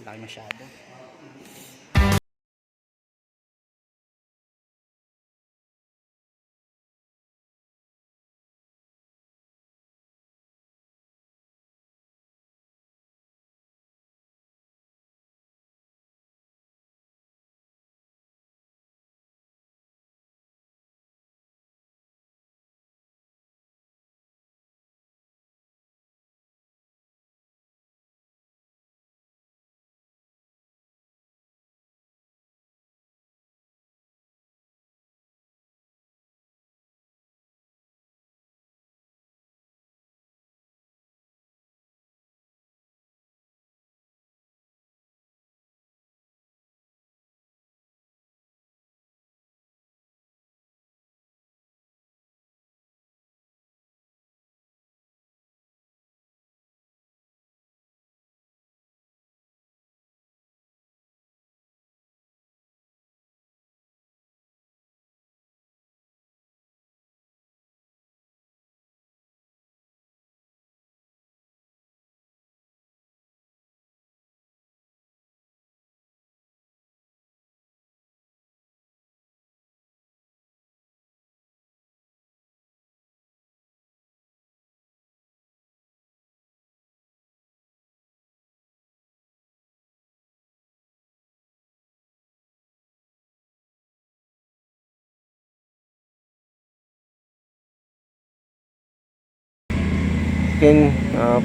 Laki masyado. Yun,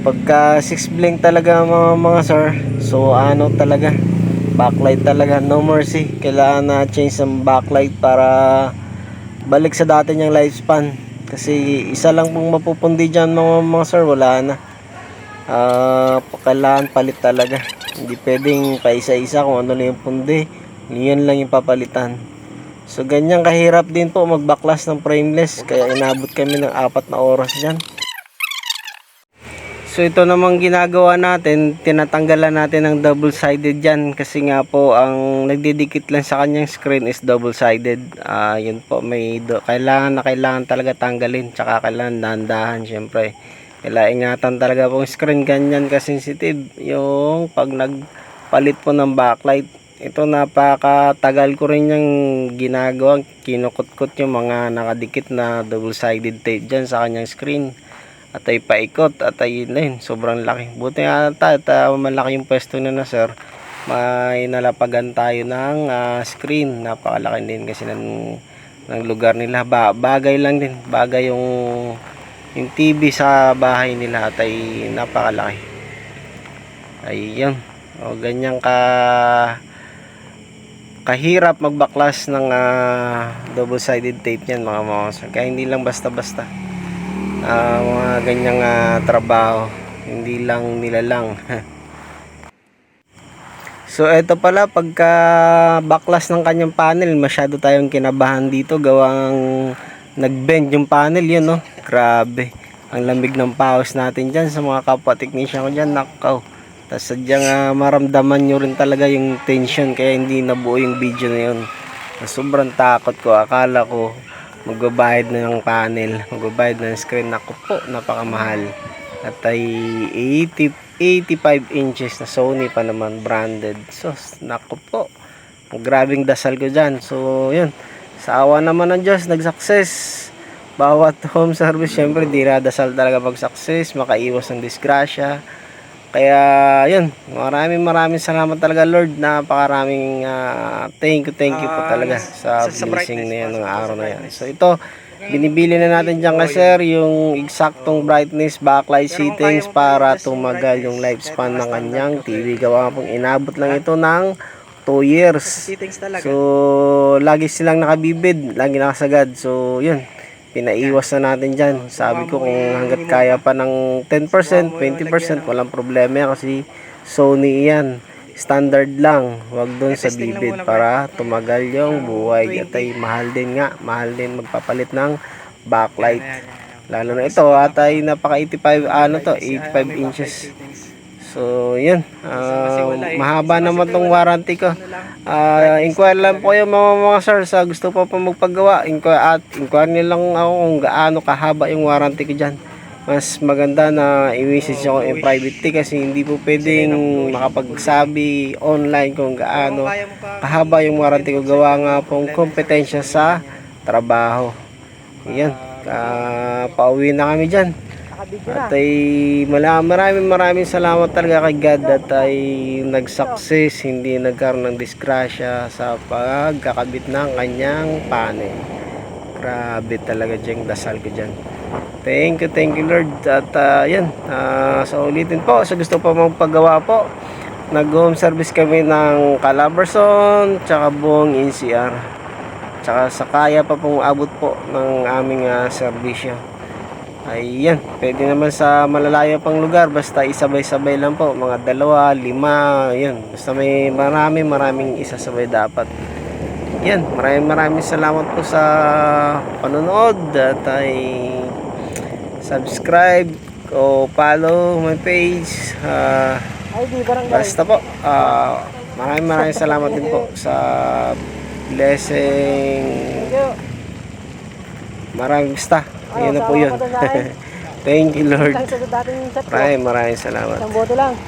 pagka 6 blink talaga mga sir, so ano talaga, backlight talaga, no mercy. Kailangan na change ng backlight para balik sa dati niyang lifespan. Kasi isa lang pong mapupundi dyan mga sir, wala na. Kailangan palit talaga, hindi pwedeng paisa-isa kung ano lang yung pundi, yun lang yung papalitan. So ganyan kahirap din po magbaklas ng frameless, kaya inabot kami ng 4 na oras dyan. So ito namang ginagawa natin, tinatanggalan natin ng double-sided dyan kasi nga po ang nagdidikit lang sa kanyang screen is double-sided. Yun po, kailangan talaga tanggalin, tsaka kailangan dahan-dahan syempre. Kailangan ingatan talaga pong screen, ganyan ka-sensitive yung pag nagpalit po ng backlight. Ito napakatagal ko rin yung ginagawa, kinukot-kot yung mga nakadikit na double-sided tape dyan sa kanyang screen. At ay paikot at ay yun, sobrang laki. Buti nga malaki yung pwesto na sir, may nalapagan tayo ng screen. Napakalaki din kasi ng lugar nila. Bagay lang din, bagay yung TV sa bahay nila at ay napakalaki. Ayun, o ganyan kahirap magbaklas ng double sided tape yan mga sir. Kaya hindi lang basta-basta mga ganyang trabaho, hindi lang nilalang. So eto pala, pagka baklas ng kanyang panel, masyado tayong kinabahan dito, gawang nagbend yung panel yun, no? Grabe, ang lamig ng pawis natin dyan sa mga kapwa technician ko dyan, nakaw. Tapos sadyang maramdaman nyo rin talaga yung tension, kaya hindi nabuo yung video na yun. Sobrang takot ko, akala ko magbabayad na ng panel, magbabayad na ng screen. Naku po, napakamahal. At ay 85 inches na Sony pa naman, branded. So naku po, grabing dasal ko dyan. So yun, sa awa naman ng Diyos, nag-success. Bawat home service syempre dinadasal talaga pag success, makaiwas ng disgrasya. Kaya yun, maraming salamat talaga Lord. Napakaraming thank you po talaga sa blessing na yan ng araw na yan. So ito, binibili na natin dyan kasi sir yung eksaktong brightness, backlight settings para tumagal yung lifespan ng kanyang TV. Gawa pong inabot lang ito ng 2 years. So lagi silang nakabibid, lagi nakasagad. So yun, pinaiwas na natin dyan. Sabi ko kung hanggat kaya pa ng 10%, 20%, walang problema yan kasi Sony yan. Standard lang, wag doon sa bibid para tumagal yung buhay. At ay mahal din nga, mahal din magpapalit ng backlight. Lalo na ito at ay napaka 85 inches. So yun, mahaba naman tong warranty ko. Inquire lang po kayo mga sir sa gusto pa magpagawa. Inquire nyo lang ako kung gaano kahaba yung warranty ko dyan. mas maganda na i-message ako in privately kasi hindi po pwedeng makapagsabi online kung gaano kahaba yung warranty ko, gawa nga pong kompetensya sa trabaho. Yan, pauwi na kami dyan. At ay maraming salamat talaga kay God at ay nag-success, hindi nagkaroon ng disgrasya sa pagkakabit ng kanyang panel. Grabe talaga dyan, dasal ko dyan. Thank you Lord. At yan, so ulitin po, sa gusto pa magpagawa po, nag-home service kami ng Calabarzon tsaka buong NCR, tsaka sa kaya pa pong abot po ng aming serbisyo. Ayan, pwede naman sa malalayo pang lugar, basta isabay-sabay lang po, mga 2, 5, yan, basta may maraming isasabay dapat. Yan, maraming salamat po sa panonood at ay subscribe o follow my page. Basta po, maraming salamat din po sa blessing. Maraming basta. Yun na po yun. Thank you Lord. Maraming salamat. Isang boto lang.